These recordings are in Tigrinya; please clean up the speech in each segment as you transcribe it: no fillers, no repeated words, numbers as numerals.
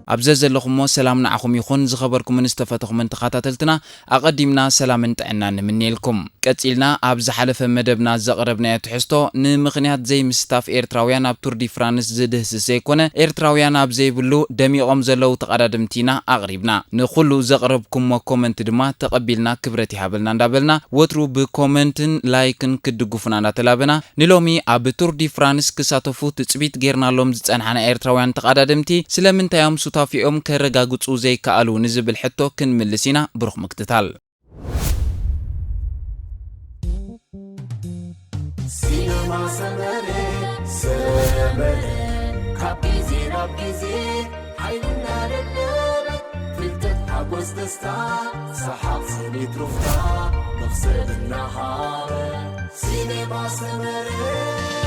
أبززلكم سلام نعكم يخون زخبركم نستفتكم من تخاتلتنا أقدمنا سلام انتعنا نمنيلكم كتيلنا أبز حلف مدبنا زقربنا تحستو نمخنيات زي مستاف إيرتراويان أب تور دي فرانس زده سيكونه إيرتراويان أب زي بلو دمي أمزلو تقدمتينا أغربنا نخلو زقربكم وكومنت دما تقبلنا كبرتي هابلنا ندابلنا وترو بكومنتن لايكن كدقفنا نتلابنا نلومي أب تور دي فرانس كساتفو تسبيت غيرنا لوم زتنحنا إيرتراويان تقدمتي سلمن تيام سوتافيهم كرغاغصو زي كالو نزبل حتو كنملسينا بروخ مكتتال سينما سمري كابيزي رابيزي حيلنا للنار فلتت حبوز دستا صحاب سنيت رفتا نفصل النهار سينما سمري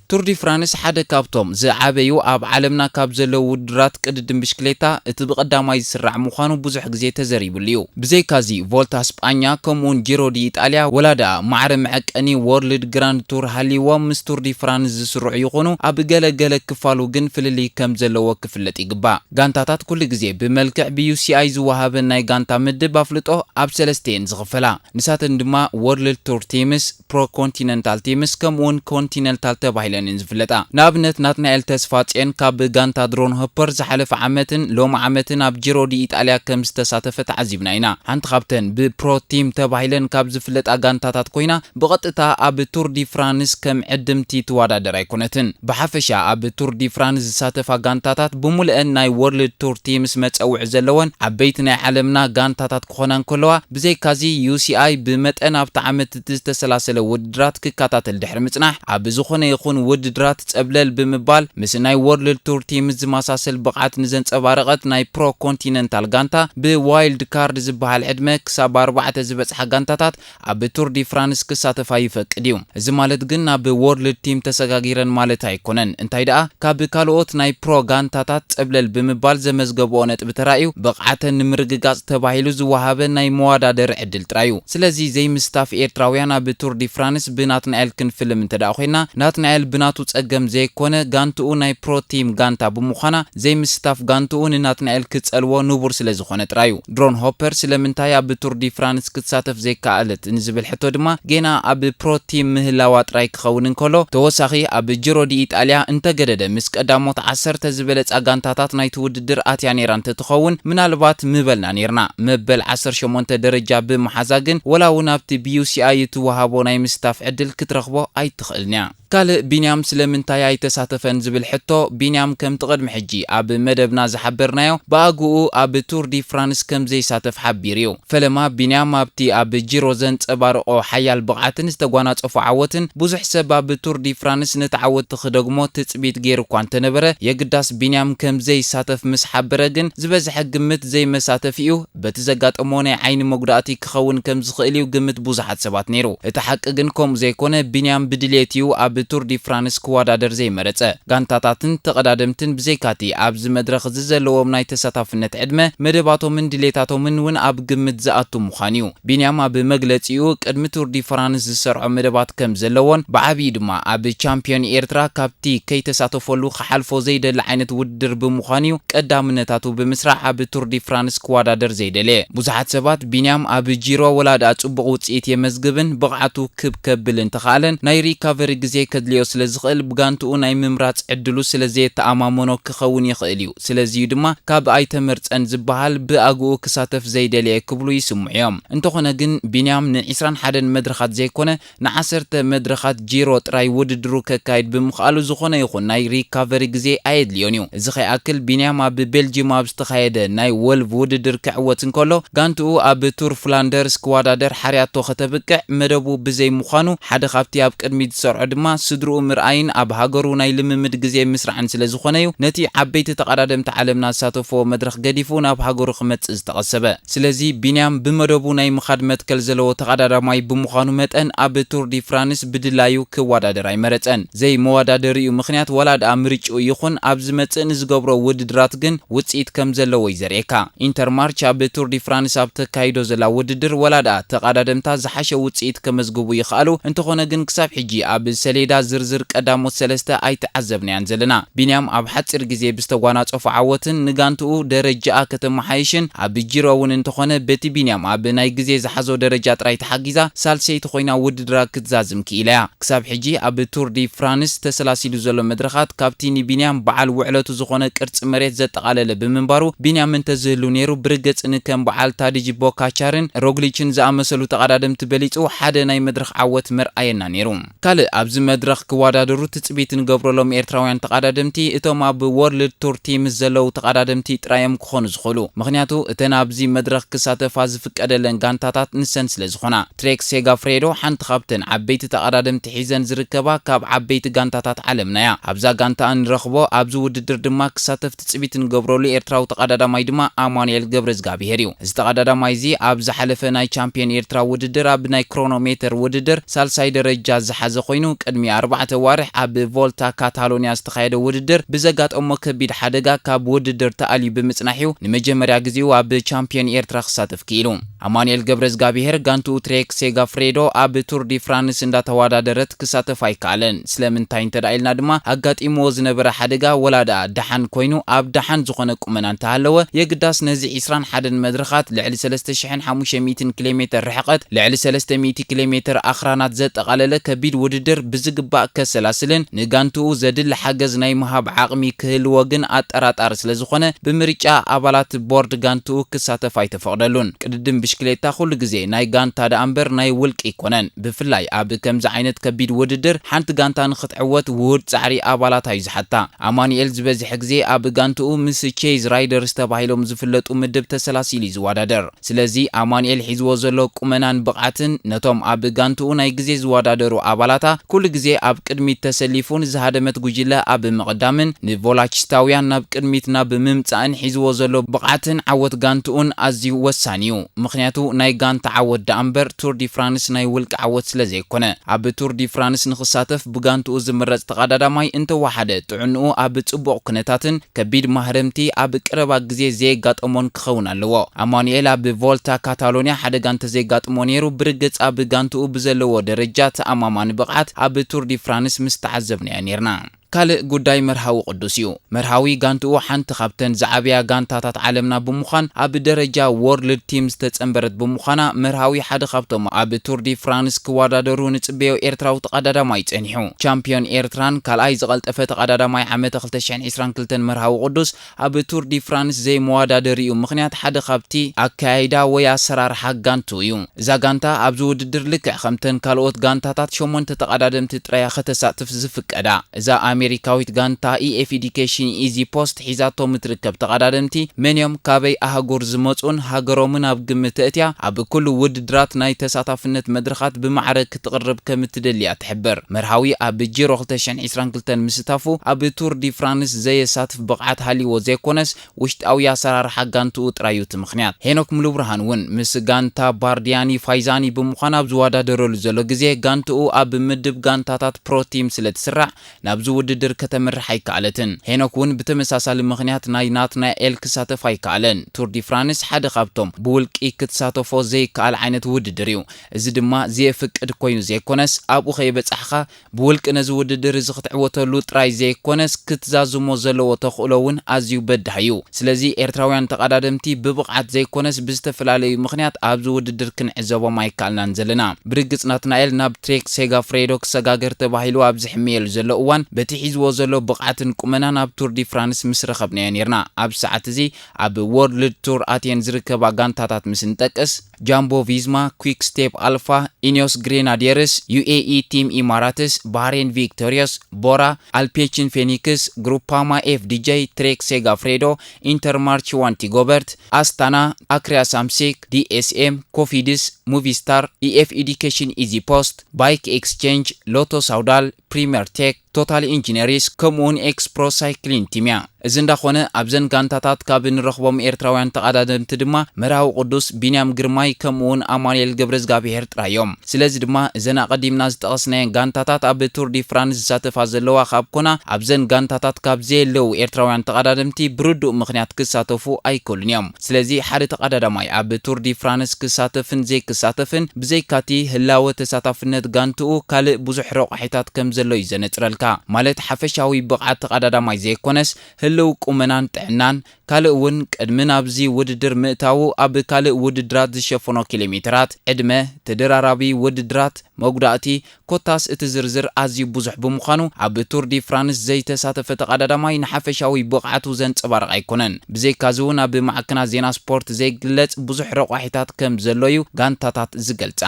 تور دي فرانس حدا كابتوم زعابيو اب عالمنا كاب زلو ودرات قددم بشكليتا اتبقداماي يسرع مخانو بزح غزي تزريبليو بزي كازي فولتا اسبانيا كومون جيرو دي ايطاليا ولادا معرم عقني وورلد جراند تور هاليوا مستور دي فرانس زسرع يخونو اب غلغل كفالو جن فللي كم زلو كفلت يغبا غانتاتات كل غزي بملكع بيو سي اي زوهاب ناي غانتا مدب افلطو اب سلستين زغفلا نساتن دما وورلد تور تيمس برو كونتيننتال تيمس كومون كونتيننتال تبايلن نزفلتا نابنت ناتنايل تسفاتين كاب غانتا درون هوبر زحلف عامتن لوم عامتن اب جيرو دي ايطاليا كم استساتفت عزيبناينا حنت خابتن ببرو تيم تبايلن كاب زفلت غانتاتات كوينا بقطتا اب تور دي فرانس كم عدمتي توادادر ايكونتن بحفشا اب تور دي فرانس زساتفا غانتاتات بمولئن ناي وورلد تور تيمس مصوع زلون عبيتنا عالمنا غانتاتات كونان كلوا بزي كازي يو سي اي بمطن اب تعمت تستسلاسل ودرات ككاتاتل دحر مصناح اب زخونه يخون ودرات تقبلل بمبال مس ناي وورلد تور تيم زماساسل بقعت نزنصبارقت ناي برو كونتيننتال غانتا بوايلد كارد زبحال عدمه كساب 4 زبصح غانتاتات اب تور دي فرانس كساتفا يفقديو እዚ ማለት ግን ናብ ወርልድ ቲም ተሰጋጊረን ማለት አይኮነን እንታይ ደኣ ካብ ካልኦት ናይ ፕሮ ጋንታታት ጸብለል ብምባል ዘመዝገበኦ ነጥብ ተራዩ በቕዓተን ንምርግጋጽ ተባሂሉ ዝወሃበ ናይ መዋዳደር ዕድል ጥራዩ ስለዚ ዘይምስታፍ ኤርትራውያን ኣብ ቱር ዲ ፍራንስ ብናትናኤል ክንፍልም እንተዳ ኮይና ናትናኤል ብናቱ ጸገም ዘይኮነ ጋንቱኡ ናይ ፕሮ ቲም ጋንታ ብምዃና ዘይምስታፍ ጋንቱኡ ንናትናኤል ክጸልዎ ንቡር ስለዝኾነ ጥራዩ ድሮን ሆፐር ስለምንታይ ኣብ ቱር ዲ ፍራንስ ክትሳተፍ ዘይከኣለት ንዝብል ሕቶ ድማ ጌና ኣብ ፕሮ ቲም ምህላዋ ጥራይ ክኸውን እንከሎ ተወሳኺ ኣብ ጂሮ ዲ ኢጣልያ እንተገደደ ምስ ቀዳሞት 10 ዝበለጸ ጋንታታት ናይቲ ውድድር ኣትያ ነይራ እንትትኸውን ምናልባት ምበልና ነርና መበል 18 ደረጃ ብምሓዛግን ወላውን ኣብቲ ቢዩሲአይ ትወሃቦ ናይ ምስታፍ ዕድል ክትረኽቦ ኣይትኽእልንያ ካልእ ቢንያም ስለምንታይ ኣይተሳተፈን ዝብል ሕቶ ቢንያም ከም ትቀድም ሕጂ ኣብ መደብና ዝሓበርናዮ ባኣጉኡ ኣብ ቱር ዲ ፍራንስ ከም ዘይሳተፍ ሓቢርዩ ፈለማ ቢንያም ኣብቲ ኣብ ጂሮ ዘንጸባርቆ ሓያል ብቕዓትን ዝተጓናጸፉ ዓወትን ብዙሕ ሰብ ኣብ ቱር ዲ ፍራንስ ነተዓወት ክደግሞ ትጽቢት ገይሩ እኳ እንተነበረ የግዳስ ቢንያም ከም ዘይሳተፍ ምስ ሓበረ ግን ዝበዝሐ ግምት ዘይመሳተፍ እዩ በቲ ዘጋጠሞ ናይ ዓይኒ መጉዳእቲ ክኸውን ከም ዝኽእል እዩ ግምት ብዙሓት ሰባት ነይሩ እቲ ሓቂ ግን ከምኡ ዘይኮነ ቢንያም ብድሌት እዩ ኣብ ቱር ዲ ፍራንስ ክዋዳደር ዘይመረጸ ጋንታታትን ተቀዳደምትን ብዘይካቲ ኣብ ዝመድረኽ ዝዘለዎም ናይ ተሳታፍነት ዕድመ መደባቶምን ድሌታቶምን ውን ኣብ ግምት ዝኣቱ ምዃኑ እዩ ቢንያም ኣብ መግለጺኡ ቅድሚ ቱር ዲ ፍራንስ ዝሰርዖ መደባት ከም ዘለዎን ብዓብዪ ድማ ኣብ ቻምፒዮን ኤርትራ ካብቲ ከይተሳተፈሉ ክሓልፎ ዘይደሊ ዓይነት ውድድር ብምዃኑ እዩ ቀዳምነታቱ ብምስራሕ ኣብ ቱር ዲ ፍራንስ ክዋዳደር ዘይደለየ ብዙሓት ሰባት ቢንያም ኣብ ጂሮ ወላዳ ጽቡቕ ውጽኢት የመዝግብን ብቕዓቱ ክብከብልን ተኻለን ናይ ሪካቨሪ ግዜ ከድልዮ ስለዝኽእል ብጋንቱኡ ናይ ምምራጽ ዕድሉ ስለዘይተኣማመኖ ክኸውን ይኽእል እዩ ስለዚ ድማ ካብ ኣይተመርጸን ዝበሃል ብኣግኡ ክሳተፍ ዘይደልየ ክብሉ ይስምዑዮም እንተኾነ ግን ቢንያም ን21 መድረኻት ዘይኮነ ን10 መድረኻት ጂሮ ጥራይ ውድድሩ ከካይድ ብምኽኣሉ ዝኾነ ይኹን ናይ ሪካቨሪ ግዜ ኣየድልዮን እዩ እዚ ከይኣክል ቢንያም ኣብ ቤልጅየም ኣብ ዝተኻየደ ናይ ወልቭ ውድድር ክዕወት እንከሎ ጋንቱኡ ኣብ ቱር ፍላንደርስ ክዋዳደር ሓርያቶ ከተብቅዕ መደቡ ብዘይ ምዃኑ ሓደ ካብቲ ኣብ ቅድሚት ዝሰርዖ ድማ ስድሩኡ ምርኣይን ኣብ ሃገሩ ናይ ልምምድ ግዜ ምስራዕን ስለዝኾነ እዩ ነቲ ዓበይቲ ተቀዳደምቲ ዓለምና ዝሳተፎ መድረኽ ገዲፉ ናብ ሃገሩ ክመጽእ ዝተቐሰበ ስለዚ ቢንያም ብመደቡ ናይ ምኻድ መትከል ዘለዎ ተቀዳዳማይ ብምዃኑ መጠን ኣብ ቱር ዲ ፍራንስ ብድላዩ ክዋዳደር ኣይመረጸን ዘይ መዋዳደሪኡ ምኽንያት ወላዳ ምርጭኡ ይኹን ኣብ ዝመጽእ ንዝገብሮ ውድድራት ግን ውጽኢት ከም ዘለዎ ይዘርኤካ ኢንተርማርች ኣብ ቱር ዲ ፍራንስ ኣብ ተካይዶ ዘላ ውድድር ወላዳ ተቀዳደምታ ዝሓሸ ውጽኢት ከመዝግቡ ይኽኣሉ እንተኾነ ግን ክሳብ ሕጂ ኣብ ሰሌ ሰሌዳ ዝርዝር ቀዳሞት ሰለስተ ኣይተዓዘብናያን ዘለና ቢንያም ኣብ ሓጽር ግዜ ብዝተጓናጸፉ ዓወትን ንጋንትኡ ደረጃ ከተመሓይሽን ኣብ ጅሮውን እንተኾነ በቲ ቢንያም ኣብ ናይ ግዜ ዝሓዞ ደረጃ ጥራይ ተሓጊዛ ሳልሰይቲ ኮይና ውድድራ ክትዛዝም ክኢለያ ክሳብ ሕጂ ኣብ ቱር ዲ ፍራንስ ተሰላሲሉ ዘሎ መድረኻት ካብቲ ቢንያም በዓል ውዕለቱ ዝኾነ ቅርጽ መሬት ዘጠቃለለ ብምንባሩ ቢንያም እንተዝህሉ ነይሩ ብርገጽ ንከም በዓል ታዲጅ ቦካቻርን ሮግሊችን ዝኣመሰሉ ተቀዳደምቲ በሊጹ ሓደ ናይ መድረኽ ዓወት መርኣየና ነይሩ ካልእ ኣብዚ መድረኽ ክወዳደሩ ትጽቢት ንገብረሎም ኤርትራውያን ተቀዳደምቲ እቶም ኣብ ወርልድ ቱር ቲም ዘለው ተቀዳደምቲ ጥራዮም ክኾኑ ዝኽእሉ ምክንያቱ እተን ኣብዚ መድረኽ ክሳተፋ ዝፍቀደለን ጋንታታት ንሰን ስለ ዝኾና ትሬክ ሴጋፍሬዶ ሓንቲ ካብተን ዓበይቲ ተቀዳደምቲ ሒዘን ዝርከባ ካብ ዓበይቲ ጋንታታት ዓለምናያ ኣብዛ ጋንታ እንረኽቦ ኣብዚ ውድድር ድማ ክሳተፍ ትጽቢት ንገብረሉ ኤርትራዊ ተቀዳዳማይ ድማ አማኑኤል ገብረዝጋቢሄር እዩ እዚ ተቀዳዳማይ እዚ ኣብ ዝሓለፈ ናይ ቻምፒዮን ኤርትራ ውድድር ኣብ ናይ ክሮኖሜተር ውድድር ሳልሳይ ደረጃ ዝሓዘ ኮይኑ ቅድሚ 4 ዋርሕ ኣብ ቮልታ ካታሎኒያ ዝተኻየደ ውድድር ብዘጋጠሞ ከቢድ ሓደጋ ካብ ውድድር ተኣልዩ ብምጽናሕዩ ንመጀመርያ ግዜኡ ኣብ ቻምፒዮን ኤርትራ ክሳተፍ ክኢሉ አማኑኤል ገብረዝጋቢሄር ጋንቱ ትሬክ ሴጋፍሬዶ ኣብ ቱር ዲ ፍራንስ እንዳተወዳደረት ክሳተፍ ኣይከኣለን ስለምንታይ እንተዳኢልና ድማ ኣጋጢሞ ዝነበረ ሓደጋ ወላዳ ደሓን ኮይኑ ኣብ ደሓን ዝኾነ ቁመና እንተሃለወ የግዳስ ነዚ 21 መድረኻት ልዕሊ 3500 ኪሎሜትር ርሕቀት ልዕሊ 300 ኪሎሜትር ኣኽራናት ዘጠቃለለ ከቢድ ውድድር ብዝግባእ ከሰላስልን ንጋንትኡ ዘድሊ ሓገዝ ናይ መሃብ ዓቕሚ ክህልዎ ግን ኣጠራጣሪ ስለዝኾነ ብምርጫ ኣባላት ቦርድ ጋንትኡ ክሳተፍ ኣይተፈቕደሉን ቅድድም ብሽክሌታ ኩሉ ግዜ ናይ ጋንታ ዳኣምበር ናይ ውልቂ ይኮነን ብፍላይ ኣብ ከምዚ ዓይነት ከቢድ ውድድር ሓንቲ ጋንታ ንኽትዕወት ውህድ ጻዕሪ ኣባላት እዩ ዝሓታ አማኑኤል ዝበዝሕ ግዜ ኣብ ጋንትኡ ምስ ቼዝ ራይደርስ ተባሂሎም ዝፍለጡ ምድብ ተሰላሲሉ ዝወዳደር ስለዚ አማኑኤል ሒዝዎ ዘሎ ቁመናን ብቕዓትን ነቶም ኣብ ጋንትኡ ናይ ግዜ ዝወዳደሩ ኣባላታ ኩሉ ግዜ ኣብ ቅድሚት ተሰሊፉን ዝሃደመት ጉጅለ ኣብ ምቕዳምን ንቮላችስታውያን ናብ ቅድሚት ናብ ምምጻእን ሒዝዎ ዘሎ ብቕዓትን ዓወት ጋንትኡን ኣዝዩ ወሳኒ እዩ ምክንያቱ ናይ ጋንታ ዓወት ዳኣምበር ቱር ዲ ፍራንስ ናይ ውልቂ ዓወት ስለዘይኮነ ኣብ ቱር ዲ ፍራንስ ንኽሳተፍ ብጋንትኡ ዝምረጽ ተቀዳዳማይ እንተወሓደ ጥዕንኡ ኣብ ጽቡቕ ኩነታትን ከቢድ ማህረምቲ ኣብ ቀረባ ግዜ ዘጋጠሞን ክኸውን ኣለዎ አማኑኤል ኣብ ቮልታ ካታሎኒያ ሓደጋ እንተዘይጋጥሞ ነይሩ ብርግጽ ኣብ ጋንትኡ ብዘለዎ ደረጃ ተኣማማኒ ብቕዓት ኣብ ቱር ዲ ፍራንስ ምስተዓዘብናያ ነርና ካልእ ጉዳይ መርሃዊ ቅዱስ እዩ መርሃዊ ጋንትኡ ሓንቲ ካብተን ዝዓብያ ጋንታታት ዓለምና ብምዃን ኣብ ደረጃ ወርልድ ቲም ዝተጸንበረት ብምዃና መርሃዊ ሓደ ካብቶም ኣብ ቱር ዲ ፍራንስ ክወዳደሩ ንጽበዮ ኤርትራዊ ተቀዳዳማይ ጸኒሑ ቻምፒዮን ኤርትራን ካልኣይ ዝቐልጠፈ ተቀዳዳማይ ዓመት 2022 መርሃዊ ቅዱስ ኣብ ቱር ዲ ፍራንስ ዘይመዋዳደር እዩ ምክንያት ሓደ ካብቲ ኣካያይዳ ወይ ኣሰራርሓ ጋንቱ እዩ እዛ ጋንታ ኣብዚ ውድድር ልክዕ ከምተን ካልኦት ጋንታታት 8 ተቀዳደምቲ ጥራያ ከተሳትፍ ዝፍቀዳ እዛ አሜሪካዊት ጋንታ ኢኤፍ ኤዱኬሽን ኢዚ ፖስት ሒዛቶ ምትርከብ ተቀዳደምቲ መንዮም ካበይ ኣህጉር ዝመጹን ሃገሮምን ኣብ ግምት እትያ ኣብ ኩሉ ውድድራት ናይ ተሳታፍነት መድረኻት ብማዕረግ ክትቅርብ ከም ትደልያ ትሕብር መርሃዊ ኣብ ጂሮ 2022 ምስታፉ ኣብ ቱር ዲ ፍራንስ ዘየሳትፍ ብቕዓት ሃሊዎ ዘይኮነስ ውሽጣዊ ኣሰራርሓ ጋንትኡ ጥራዩት ምክንያት ሄኖክ ሙሉብርሃን እውን ምስ ጋንታ ባርዲያኒ ፋይዛኒ ብምዃን ኣብ ዝወዳደረሉ ዘሎ ግዜ ጋንትኡ ኣብ ምድብ ጋንታታት ፕሮቲም ስለትስራዕ ናብዚ ውድድር ከተመርሕ ኣይከኣለትን ሄኖክ እውን ብተመሳሳሊ ምክንያት ናይ ናትናኤል ክሳተፍ ኣይከኣለን ቱር ዲ ፍራንስ ሓደ ካብቶም ብውልቂ ክትሳተፎ ዘይከኣል ዓይነት ውድድር እዩ እዚ ድማ ዘየፍቅድ ኮይኑ ዘይኮነስ ኣብኡ ከይበጻሕኻ ብውልቂ ነዚ ውድድር እዚ ክትዕወተሉ ጥራይ ዘይኮነስ ክትዛዝሞ ዘለዎ ተኽእሎ እውን ኣዝዩ በዳህ እዩ ስለዚ ኤርትራውያን ተቀዳደምቲ ብብቕዓት ዘይኮነስ ብዝተፈላለዩ ምክንያት ኣብዚ ውድድር ክንዕዘቦም ኣይከኣልናን ዘለና ብርግጽ ናትናኤል ናብ ትሬክ ሴጋፍሬዶ ክሰጋገር ተባሂሉ ኣብ ዝሕመየሉ ዘሎ እዋን በቲ ሒዝዎ ዘሎ ብቕዓትን ቁመናን ኣብ ቱር ዲ ፍራንስ ምስ ረኸብናዮ ነርና ኣብ ሰዓት እዚ ኣብ ወርልድ ቱር ኣቴን ዝርከባ ጋንታታት ምስ ንጠቅስ ጃምቦ ቪዝማ ኩዊክ ስቴፕ አልፋ ኢኒዮስ ግሬናዲየርስ ዩኤኢ ቲም ኢማራትስ ባህሬን ቪክቶሪያስ ቦራ አልፔችን ፌኒክስ ግሩፓማ ኤፍዲጄ ትሬክ ሴጋፍሬዶ ኢንተርማርች ዋንቲ ጎበርት አስታና አክሪያ ሳምሲክ ዲኤስኤም ኮፊድስ ሙቪስታር ኢኤፍ ኤዱኬሽን ኢዚ ፖስት ባይክ ኤክስቼንጅ ሎቶ ሳውዳል ፕሪሚየር ቴክ ቶታል ኢንጂነሪስ ከምኡን ኤክስፕሮ ሳይክሊን ቲምያ እዚ እንዳኾነ ኣብዘን ጋንታታት ካብ ንረኽቦም ኤርትራውያን ተቐዳደምቲ ድማ መራዊ ቅዱስ ቢንያም ግርማይ ከምኡውን አማኑኤል ገብረዝጋብሔር ጥራዮም ስለዚ ድማ እዘን ቀዲምና ዝጠቐስናየን ጋንታታት ኣብ ቱር ዲ ፍራንስ ዝሳተፋ ዘለዋ ካብ ኮና ኣብዘን ጋንታታት ካብ ዘየለው ኤርትራውያን ተቐዳደምቲ ብርዱእ ምኽንያት ክሳተፉ ኣይከሉን እዮም ስለዚ ሓደ ተቐዳዳማይ ኣብ ቱር ዲ ፍራንስ ክሳተፍን ዘይክሳተፍን ብዘይካቲ ህላወ ተሳታፍነት ጋንትኡ ካልእ ብዙሕ ረቑሒታት ከም ዘሎ እዩ ዘነፅረልካ ማለት ሓፈሻዊ ብቕዓት ተቐዳዳማይ ዘይኮነስ ህልው ቁመናን ጥዕናን ካልእ እውን ቅድሚ ናብዚ ውድድር ምእታው ኣብ ካልእ ውድድራት ዝሸፈኖ ኪሎሜትራት ዕድመ ተደራራቢ ውድድራት መጉዳእቲ ኮታስ እቲ ዝርዝር ኣዝዩ ብዙሕ ብምዃኑ ኣብ ቱር ዲ ፍራንስ ዘይተሳተፈ ተቐዳዳማይ ንሓፈሻዊ ብቕዓቱ ዘንፀባርቕ ኣይኮነን ብዘይካዚ እውን ኣብ ማዕከና ዜና ስፖርት ዘይግለጽ ብዙሕ ረቑሒታት ከም ዘሎዩ ጋንታታት ዝገልጻ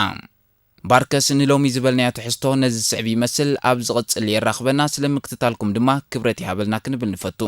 ባርከስ ንሎሚ ዝበልናዮ ትሕዝቶ ነዚ ስዕብ ይመስል ኣብ ዝቕጽል የራኽበና ስለምክትታልኩም ድማ ክብረት ይሃበልና ክንብል ንፈቱ